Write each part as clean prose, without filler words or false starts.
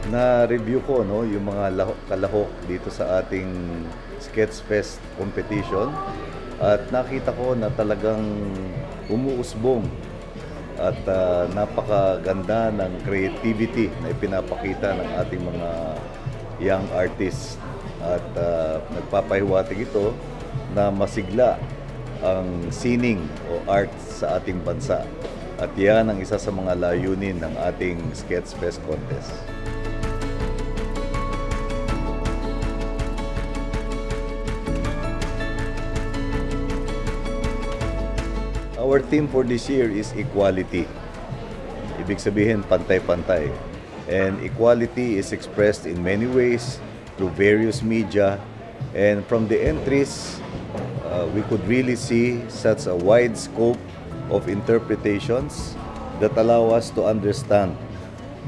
Na-review ko yung mga kalahok dito sa ating Sketchfest competition at nakita ko na talagang umuusbong at napakaganda ng creativity na ipinapakita ng ating mga young artists at nagpapahiwatig ito na masigla ang sining o art sa ating bansa. At yan ang isa sa mga layunin ng ating Sketchfest contest. Our theme for this year is equality. Ibig sabihin, pantay-pantay. And equality is expressed in many ways through various media. And from the entries, we could really see such a wide scope of interpretations that allow us to understand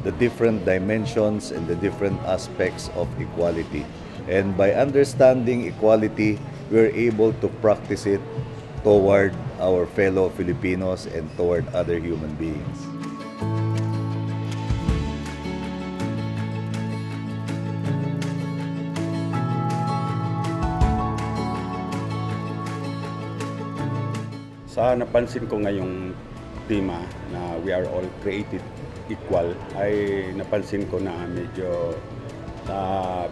the different dimensions and the different aspects of equality. And by understanding equality, we're able to practice it toward our fellow Filipinos and toward other human beings. Sa napansin ko ngayong tema na we are all created equal, ay napansin ko na medyo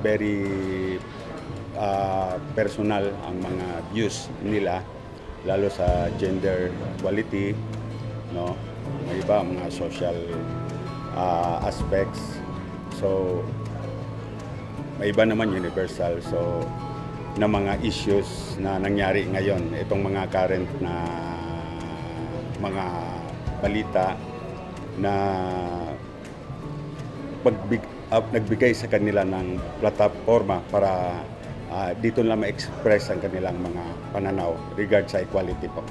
very personal ang mga views nila, lalo sa gender equality, no? May iba mga social aspects. So may iba naman universal. So na mga issues na nangyari ngayon, itong mga current na mga balita na nagbigay sa kanila ng plataforma para dito lang ma-express ang kanilang mga pananaw regard sa equality po.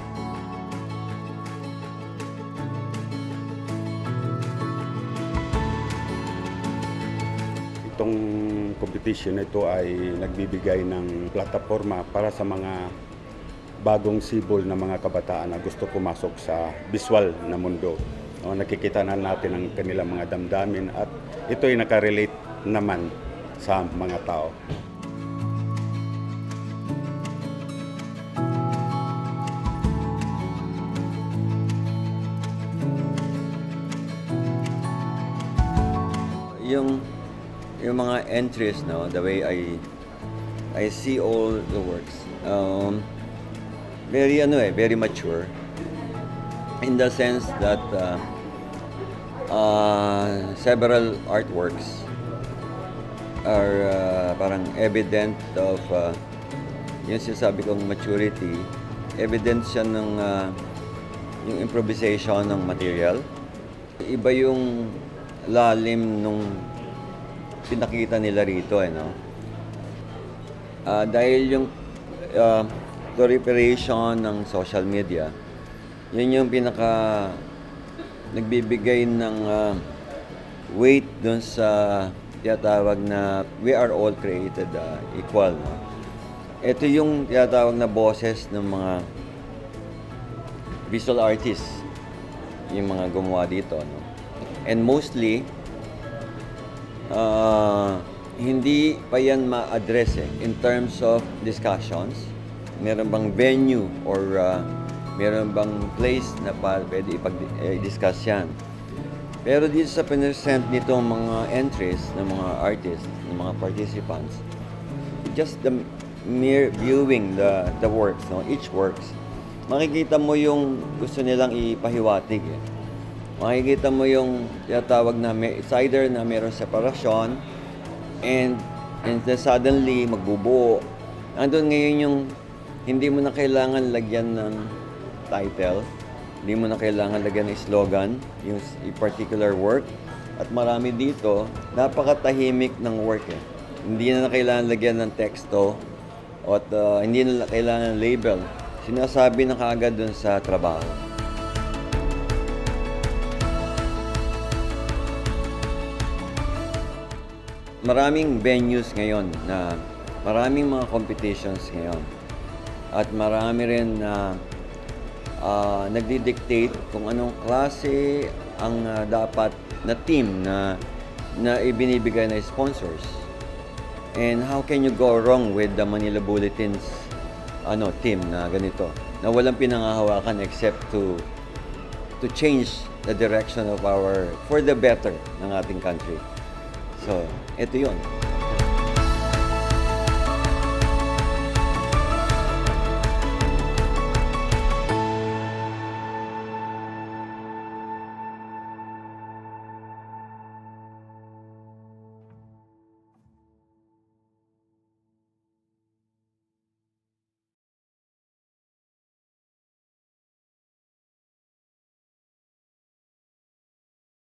Itong competition na ito ay nagbibigay ng plataforma para sa mga bagong sibol na mga kabataan na gusto pumasok sa visual na mundo. No, nakikita na natin ang kanilang mga damdamin at ito ay nakarelate naman sa mga tao. Yung mga entries, no, the way I see all the works, very mature in the sense that several artworks are parang evident of yung sinasabi kong maturity, evident siya ng yung improvisation ng material. Iba yung lalim nung pinakita nila rito, no? Dahil yung proliferation ng social media, yun yung nagbibigay ng weight dun sa tinatawag na we are all created equal, no? Ito yung tinatawag na boses ng mga visual artists, yung mga gumawa dito, no? And mostly, hindi pa yan ma-address in terms of discussions. Meron bang venue or meron bang place na pwede i-discuss yan. Pero dito sa present nito mga entries ng mga artists, ng mga participants, just the mere viewing the works, no, each works, makikita mo yung gusto nilang ipahiwatig. Makikita mo yung tinatawag na it's either na mayroong separasyon and then suddenly magbubuo. Andun ngayon yung hindi mo na kailangan lagyan ng title, hindi mo na kailangan lagyan ng slogan, yung particular work. At marami dito, napakatahimik ng work. Hindi na kailangan lagyan ng teksto at hindi na kailangan ng label. Sinasabi na kaagad dun sa trabaho. Maraming venues ngayon na maraming mga competitions ngayon at marami rin na nagdi-dictate kung anong klase ang dapat na team na na ibinibigay na sponsors. And how can you go wrong with the Manila Bulletins team na ganito? Na walang pinangahawakan except to change the direction of for the better ng ating country. So, ito yun.